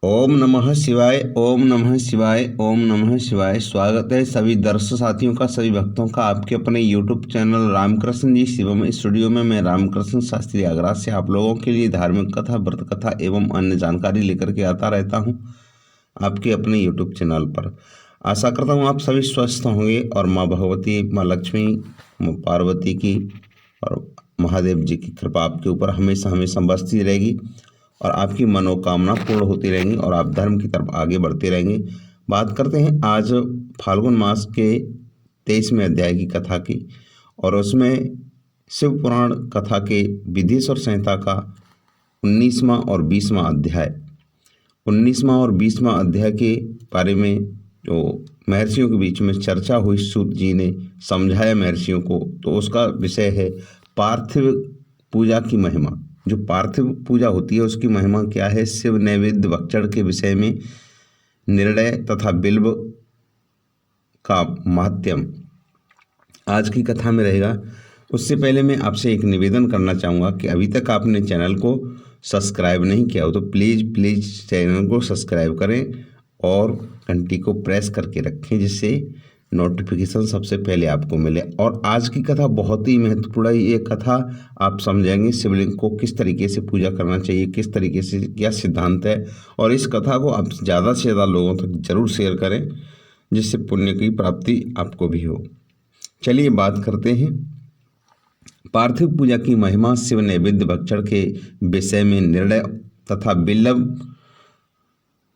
ओम नमः शिवाय। ओम नमः शिवाय। ओम नमः शिवाय। स्वागत है सभी दर्शक साथियों का, सभी भक्तों का आपके अपने YouTube चैनल रामकृष्ण जी शिवम स्टूडियो में। मैं रामकृष्ण शास्त्री आगरा से आप लोगों के लिए धार्मिक कथा, व्रत कथा एवं अन्य जानकारी लेकर के आता रहता हूं आपके अपने YouTube चैनल पर। आशा करता हूं आप सभी स्वस्थ होंगे और माँ भगवती, माँ लक्ष्मी, माँ पार्वती की और महादेव जी की कृपा आपके ऊपर हमेशा हमेशा बरसती रहेगी और आपकी मनोकामना पूर्ण होती रहेंगी और आप धर्म की तरफ आगे बढ़ते रहेंगे। बात करते हैं आज फाल्गुन मास के 23वें अध्याय की कथा की, और उसमें शिव पुराण कथा के विदेश्वर संहिता का 19वां और 20वां अध्याय। 19वां और 20वां अध्याय के बारे में जो महर्षियों के बीच में चर्चा हुई, सूत जी ने समझाया महर्षियों को, तो उसका विषय है पार्थिव पूजा की महिमा। जो पार्थिव पूजा होती है उसकी महिमा क्या है, शिव नैवेद्य भक्षण के विषय में निर्णय तथा बिल्व का माहात्म्य आज की कथा में रहेगा। उससे पहले मैं आपसे एक निवेदन करना चाहूँगा कि अभी तक आपने चैनल को सब्सक्राइब नहीं किया हो तो प्लीज़ चैनल को सब्सक्राइब करें और घंटी को प्रेस करके रखें, जिससे नोटिफिकेशन सबसे पहले आपको मिले। और आज की कथा बहुत ही महत्वपूर्ण है। ये कथा आप समझेंगे शिवलिंग को किस तरीके से पूजा करना चाहिए, किस तरीके से क्या सिद्धांत है, और इस कथा को आप ज़्यादा से ज़्यादा लोगों तक जरूर शेयर करें, जिससे पुण्य की प्राप्ति आपको भी हो। चलिए बात करते हैं पार्थिव पूजा की महिमा, शिव नैवेद्य भक्षण के विषय में निर्णय तथा बिल्व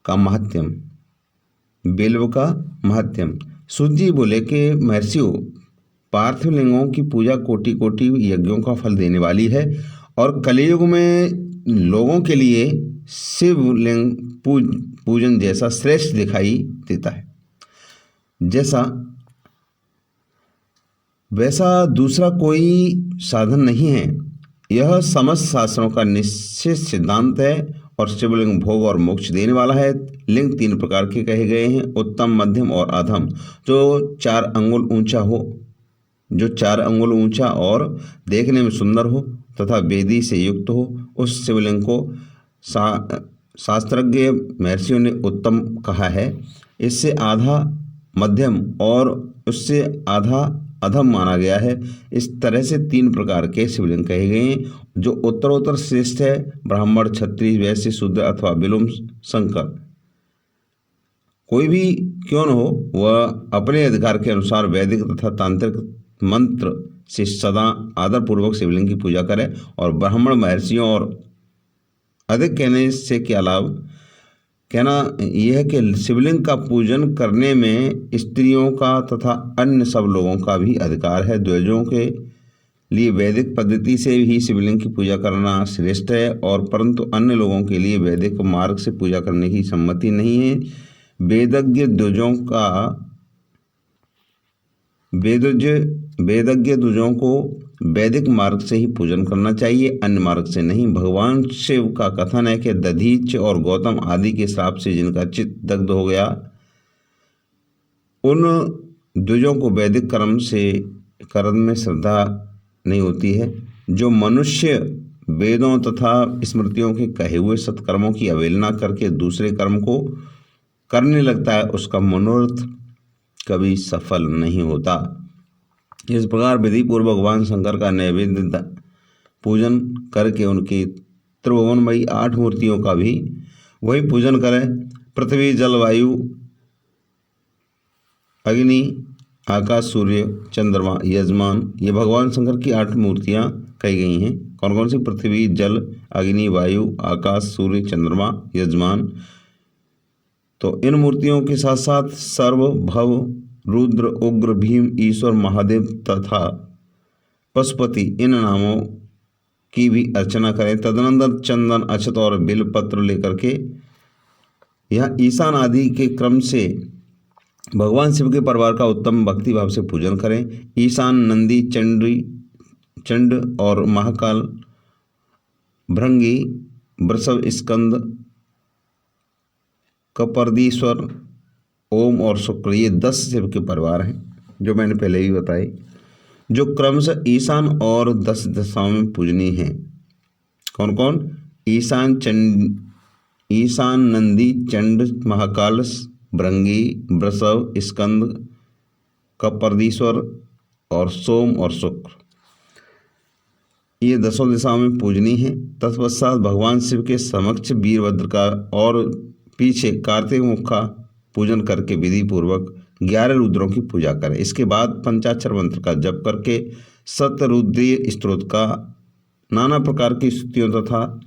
का महात्म्य। बिल्व का महात्म्य। सूत जी बोले कि महर्षियों, पार्थिव लिंगों की पूजा कोटि कोटि यज्ञों का फल देने वाली है और कलयुग में लोगों के लिए शिवलिंग पूजन जैसा श्रेष्ठ दिखाई देता है। वैसा दूसरा कोई साधन नहीं है। यह समस्त शास्त्रों का निश्चित सिद्धांत है और शिवलिंग भोग और मोक्ष देने वाला है। लिंग 3 प्रकार के कहे गए हैं, उत्तम, मध्यम और अधम। जो 4 अंगुल ऊंचा और देखने में सुंदर हो तथा वेदी से युक्त हो, उस शिवलिंग को शास्त्रज्ञ महर्षियों ने उत्तम कहा है। इससे आधा मध्यम और उससे आधा अधम माना गया है। इस तरह से 3 प्रकार के शिवलिंग कहे गए हैं, जो उत्तरोत्तर श्रेष्ठ है। ब्राह्मण, क्षत्रिय, वैश्य, शूद्र अथवा विलोम शंकर, कोई भी क्यों न हो, वह अपने अधिकार के अनुसार वैदिक तथा तांत्रिक मंत्र से सदा आदरपूर्वक शिवलिंग की पूजा करे। और ब्राह्मण, महर्षियों और अधिक कहने से क्या लाभ, कहना यह है कि शिवलिंग का पूजन करने में स्त्रियों का तथा अन्य सब लोगों का भी अधिकार है। द्विजों के लिए वैदिक पद्धति से ही शिवलिंग की पूजा करना श्रेष्ठ है, और परंतु अन्य लोगों के लिए वैदिक मार्ग से पूजा करने की सम्मति नहीं है। वेदज्ञ द्विजों को वैदिक मार्ग से ही पूजन करना चाहिए, अन्य मार्ग से नहीं। भगवान शिव का कथन है कि दधीच और गौतम आदि के श्राप से जिनका चित्त दग्ध हो गया, उन द्विजों को वैदिक कर्म में श्रद्धा नहीं होती है। जो मनुष्य वेदों तथा स्मृतियों के कहे हुए सत्कर्मों की अवहेलना करके दूसरे कर्म को करने लगता है, उसका मनोरथ कभी सफल नहीं होता। इस प्रकार विधि पूर्वक भगवान शंकर का नैवेद्य पूजन करके उनकी त्रिभुवनमयी 8 मूर्तियों का भी वही पूजन करें। पृथ्वी, जल, वायु, अग्नि, आकाश, सूर्य, चंद्रमा, यजमान, ये भगवान शंकर की 8 मूर्तियां कही गई हैं। कौन कौन सी? पृथ्वी, जल, अग्नि, वायु, आकाश, सूर्य, चंद्रमा, यजमान। तो इन मूर्तियों के साथ साथ सर्व, भव, रुद्र, उग्र, भीम, ईश्वर, महादेव तथा पशुपति, इन नामों की भी अर्चना करें। तदनंतर चंदन, अक्षत और बिल्व पत्र लेकर के यह ईशान आदि के क्रम से भगवान शिव के परिवार का उत्तम भक्ति भाव से पूजन करें। ईशान, नंदी, चंड और महाकाल, भृंगी, वृषभ, स्कंद, कपर्दीश्वर, ओम और शुक्र, ये 10 शिव के परिवार हैं, जो मैंने पहले ही बताई, जो क्रमशः ईशान और 10 दिशाओं में पूजनीय हैं। कौन कौन? ईशान, नंदी, चंड, महाकाल, भृंगी, वृषभ, स्कंद, कपर्दीश्वर और सोम और शुक्र, ये 10 दिशाओं में पूजनीय है। तत्पश्चात भगवान शिव के समक्ष वीरभद्र का और पीछे कार्तिक मुख का पूजन करके विधि पूर्वक 11 रुद्रों की पूजा करें। इसके बाद पंचाक्षर मंत्र का जप करके शतरुद्रीय स्तोत्र का, नाना प्रकार की स्तुतियों तथा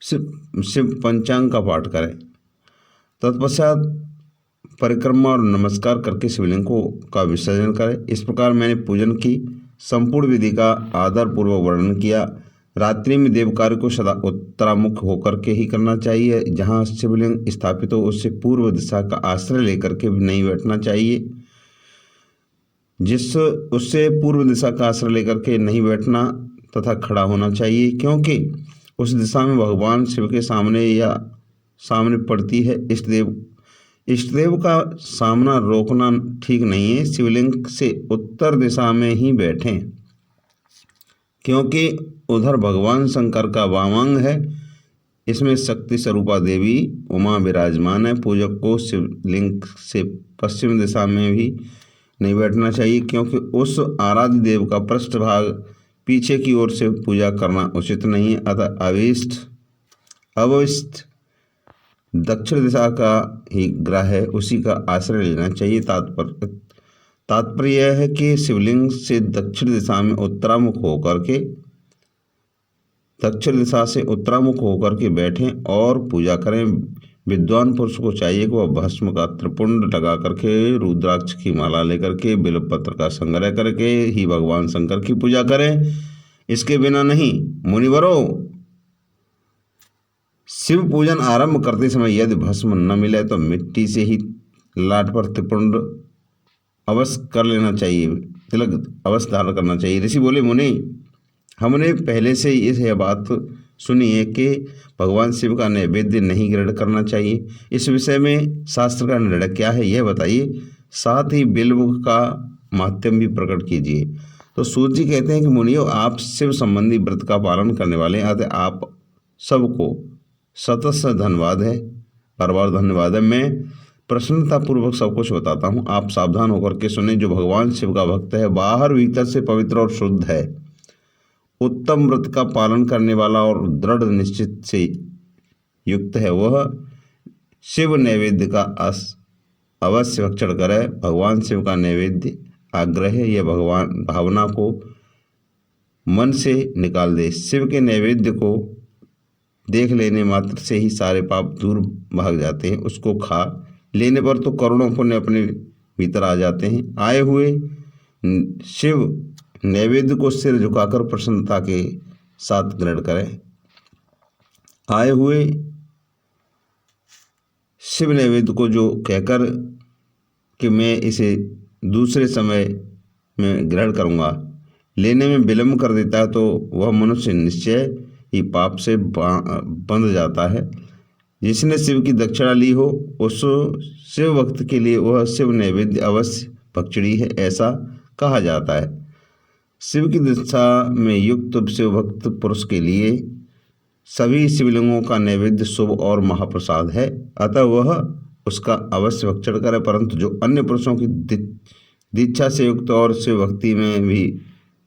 शिव पंचांग का पाठ करें। तत्पश्चात परिक्रमा और नमस्कार करके शिवलिंग का विसर्जन करें। इस प्रकार मैंने पूजन की संपूर्ण विधि का आदर पूर्वक वर्णन किया। रात्रि में देव कार्य को सदा उत्तरामुख होकर के ही करना चाहिए। जहाँ शिवलिंग स्थापित हो उससे पूर्व दिशा का आश्रय लेकर के नहीं बैठना चाहिए। उससे पूर्व दिशा का आश्रय लेकर के नहीं बैठना तथा खड़ा होना चाहिए, क्योंकि उस दिशा में भगवान शिव के सामने पड़ती है। इष्टदेव का सामना रोकना ठीक नहीं है। शिवलिंग से उत्तर दिशा में ही बैठें, क्योंकि उधर भगवान शंकर का वामांग है। इसमें शक्ति स्वरूपा देवी उमा विराजमान है। पूजक को शिवलिंग से पश्चिम दिशा में भी नहीं बैठना चाहिए, क्योंकि उस आराध्य देव का पृष्ठभाग पीछे की ओर से पूजा करना उचित नहीं है। अतः अवशिष्ट दक्षिण दिशा का ही ग्रह है, उसी का आश्रय लेना चाहिए। तात्पर्य यह है कि शिवलिंग से दक्षिण दिशा से उत्तरामुख होकर के बैठें और पूजा करें। विद्वान पुरुष को चाहिए कि वह भस्म का त्रिपुंड लगा करके, रुद्राक्ष की माला लेकर के, बिल्वपत्र का संग्रह करके ही भगवान शंकर की पूजा करें। इसके बिना नहीं। मुनिवरों, शिव पूजन आरंभ करते समय यदि भस्म न मिले तो मिट्टी से ही लाट पर त्रिपुंड अवश्य कर लेना चाहिए, तिलक अवश्य धारण करना चाहिए। ऋषि बोले, मुनि, हमने पहले से यह बात सुनी है कि भगवान शिव का नैवेद्य नहीं ग्रहण करना चाहिए। इस विषय में शास्त्र का निर्णय क्या है, यह बताइए। साथ ही बिल्व का महात्म्य भी प्रकट कीजिए। तो सूत जी कहते हैं कि मुनियों, आप शिव संबंधी व्रत का पालन करने वाले हैं, अतः आप सबको सतत धन्यवाद है, बार बार धन्यवाद है। मैं प्रसन्नतापूर्वक सब कुछ बताता हूँ, आप सावधान होकर के सुने। जो भगवान शिव का भक्त है, बाहर भीतर से पवित्र और शुद्ध है, उत्तम व्रत का पालन करने वाला और दृढ़ निश्चित से युक्त है, वह शिव नैवेद्य का अवश्य भक्षण करे। भगवान शिव का नैवेद्य आग्रह है, यह भगवान भावना को मन से निकाल दे। शिव के नैवेद्य को देख लेने मात्र से ही सारे पाप दूर भाग जाते हैं। उसको खा लेने पर तो करोड़ों पुण्य अपने भीतर आ जाते हैं। आए हुए शिव नैवेद्य को सिर झुकाकर प्रसन्नता के साथ ग्रहण करें। आए हुए शिव नैवेद्य को जो कहकर कि मैं इसे दूसरे समय में ग्रहण करूँगा, लेने में विलम्ब कर देता है, तो वह मनुष्य निश्चय ही पाप से बंध जाता है। जिसने शिव की दक्षिणा ली हो, उस शिव भक्त के लिए वह शिव नैवेद्य अवश्य भक्षणी है, ऐसा कहा जाता है। शिव की दीक्षा में युक्त शिव भक्त पुरुष के लिए सभी शिवलिंगों का नैवेद्य शुभ और महाप्रसाद है, अतः वह उसका अवश्य भक्षण करे। परंतु जो अन्य पुरुषों की दीक्षा से युक्त और शिव भक्ति में भी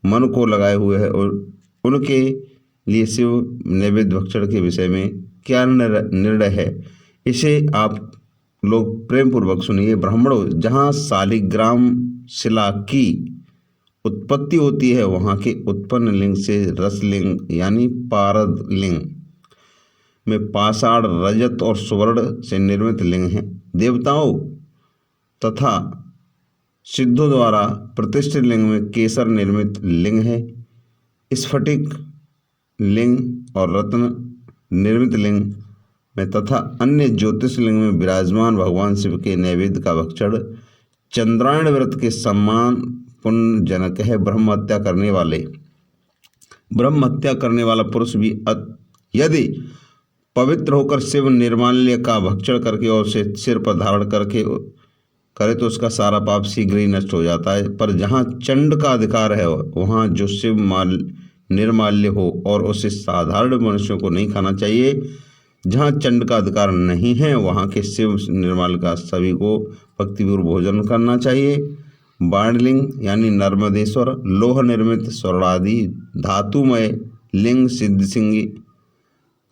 मन को लगाए हुए है, और उनके लिए शिव नैवेद्य भक्षण के विषय में क्या निर्णय है, इसे आप लोग प्रेम पूर्वक सुनिए। ब्राह्मणों, जहाँ शालिग्राम शिला की उत्पत्ति होती है, वहाँ के उत्पन्न लिंग से रसलिंग यानी पारद लिंग में पाषाण, रजत और सुवर्ण से निर्मित लिंग हैं। देवताओं तथा सिद्धों द्वारा प्रतिष्ठित लिंग में केसर निर्मित लिंग है। स्फटिक लिंग और रत्न निर्मित लिंग में तथा अन्य ज्योतिष लिंग में विराजमान भगवान शिव के नैवेद्य का भक्षण चंद्रायण व्रत के सम्मान पुण्यजनक है। ब्रह्म हत्या करने वाला पुरुष भी यदि पवित्र होकर शिव निर्माल्य का भक्षण करके और उसे सिर पर धारण करके करे तो उसका सारा पाप शीघ्र ही नष्ट हो जाता है। पर जहाँ चंड का अधिकार है, वहाँ जो शिव निर्माल्य हो और उसे साधारण मनुष्यों को नहीं खाना चाहिए। जहाँ चंड का अधिकार नहीं है वहाँ के शिव निर्मल का सभी को भक्तिपूर्व भोजन करना चाहिए। बाणलिंग यानी नर्मदेश्वर, लोह निर्मित स्वर्णादि धातुमय लिंग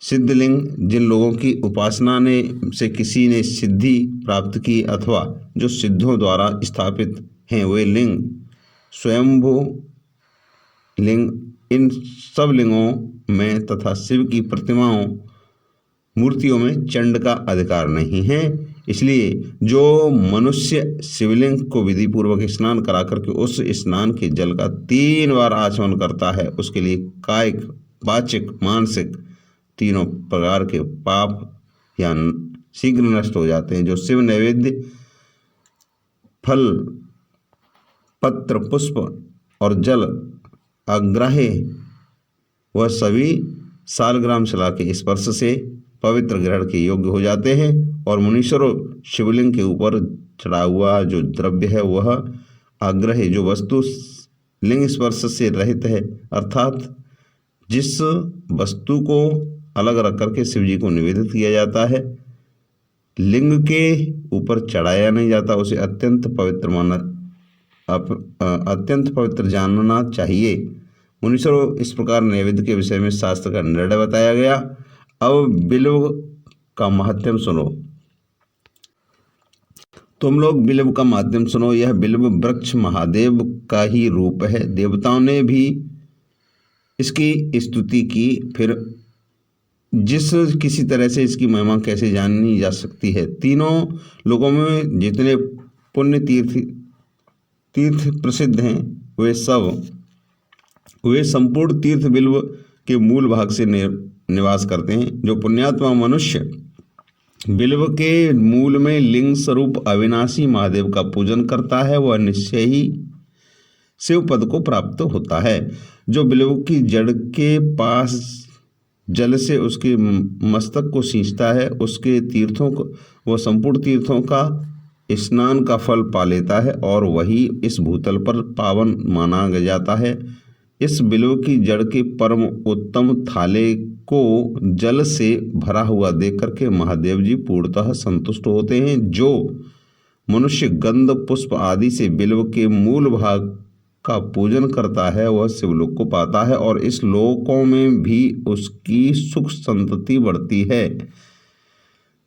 सिद्धलिंग, जिन लोगों की उपासना ने से किसी ने सिद्धि प्राप्त की अथवा जो सिद्धों द्वारा स्थापित हैं वे लिंग, स्वयंभू लिंग, इन सब लिंगों में तथा शिव की प्रतिमाओं मूर्तियों में चंड का अधिकार नहीं है। इसलिए जो मनुष्य शिवलिंग को विधि पूर्वक स्नान करा करके उस स्नान के जल का 3 बार आचमन करता है उसके लिए कायिक, वाचिक, मानसिक तीनों प्रकार के पाप या शीघ्र नष्ट हो जाते हैं। जो शिव नैवेद्य फल, पत्र, पुष्प और जल आग्राह्य वह सभी सालग्राम शिला के स्पर्श से पवित्र ग्रहण के योग्य हो जाते हैं। और मुनीश्वरों शिवलिंग के ऊपर चढ़ा हुआ जो द्रव्य है वह आग्राह्य, जो वस्तु लिंग स्पर्श से रहित है, अर्थात जिस वस्तु को अलग रख करके शिव जी को निवेदित किया जाता है, लिंग के ऊपर चढ़ाया नहीं जाता, उसे अत्यंत पवित्र जानना चाहिए। मुनीश्वरों इस प्रकार नैवेद्य के विषय में शास्त्र का निर्णय बताया गया। अब बिल्व का महात्म्य सुनो। तुम लोग बिल्व का महात्म्य सुनो। यह बिल्व वृक्ष महादेव का ही रूप है। देवताओं ने भी इसकी स्तुति की। फिर जिस किसी तरह से इसकी महिमा कैसे जानी जा सकती है। तीनों लोगों में जितने पुण्य तीर्थ प्रसिद्ध हैं वे संपूर्ण तीर्थ बिल्व के मूल भाग से निवास करते हैं। जो पुण्यात्मा मनुष्य बिल्व के मूल में लिंग स्वरूप अविनाशी महादेव का पूजन करता है वह निश्चय ही शिव पद को प्राप्त होता है। जो बिल्व की जड़ के पास जल से उसके मस्तक को सींचता है उसके तीर्थों को वह संपूर्ण तीर्थों का स्नान का फल पा लेता है और वही इस भूतल पर पावन माना जाता है। इस बिल्व की जड़ के परम उत्तम थाले को जल से भरा हुआ देख करके महादेव जी पूर्णतः संतुष्ट होते हैं। जो मनुष्य गंध, पुष्प आदि से बिल्व के मूल भाग का पूजन करता है वह शिवलोक को पाता है और इस लोकों में भी उसकी सुख संतति बढ़ती है।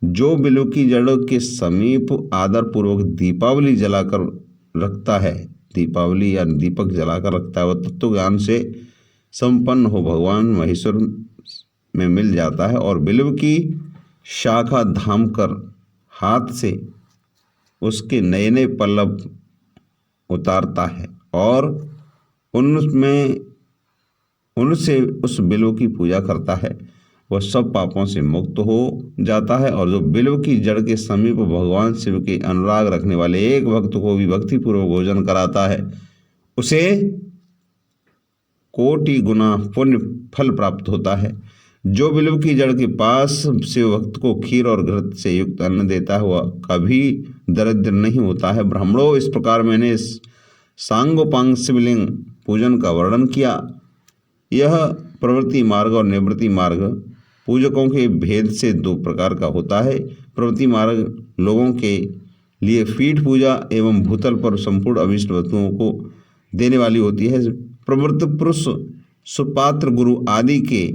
जो बिल्व की जड़ के समीप आदर पूर्वक दीपावली जलाकर रखता है, दीपावली या दीपक जलाकर रखता है, वह तत्व ज्ञान से संपन्न हो भगवान महेश्वर में मिल जाता है। और बिल्व की शाखा धाम कर हाथ से उसके नए नए पल्लव उतारता है और उनसे उस बिल्व की पूजा करता है वह सब पापों से मुक्त हो जाता है। और जो बिल्व की जड़ के समीप भगवान शिव के अनुराग रखने वाले एक भक्त को भी भक्तिपूर्वक भोजन कराता है उसे कोटि गुना पुण्य फल प्राप्त होता है। जो बिल्व की जड़ के पास शिव भक्त को खीर और घृत से युक्त अन्न देता है वह कभी दरिद्र नहीं होता है। ब्राह्मणों, इस प्रकार मैंने सांगोपांग शिवलिंग पूजन का वर्णन किया। यह प्रवृत्ति मार्ग और निवृत्ति मार्ग पूजकों के भेद से 2 प्रकार का होता है। प्रवृत्ति मार्ग लोगों के लिए पीठ पूजा एवं भूतल पर संपूर्ण अभिष्ट वस्तुओं को देने वाली होती है। प्रवृत्त पुरुष सुपात्र गुरु आदि के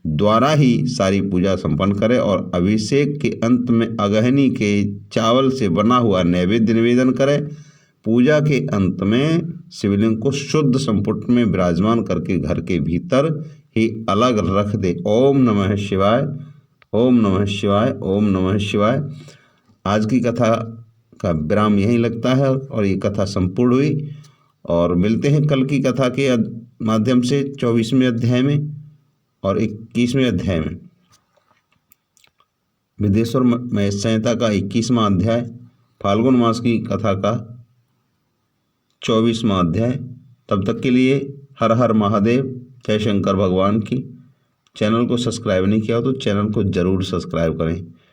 द्वारा ही सारी पूजा संपन्न करे और अभिषेक के अंत में अगहनी के चावल से बना हुआ नैवेद्य निवेदन करे। पूजा के अंत में शिवलिंग को शुद्ध संपुट में विराजमान करके घर के भीतर ही अलग रख दे। ओम नमः शिवाय, ओम नमः शिवाय, ओम नमः शिवाय। आज की कथा का विराम यहीं लगता है और ये कथा संपूर्ण हुई और मिलते हैं कल की कथा के माध्यम से 24वें अध्याय में और 21वें अध्याय में। विदेश्वर महेश संहिता का 21वां अध्याय, फाल्गुन मास की कथा का 24वां अध्याय। तब तक के लिए हर हर महादेव, जय शंकर भगवान की। चैनल को सब्सक्राइब नहीं किया हो तो चैनल को जरूर सब्सक्राइब करें।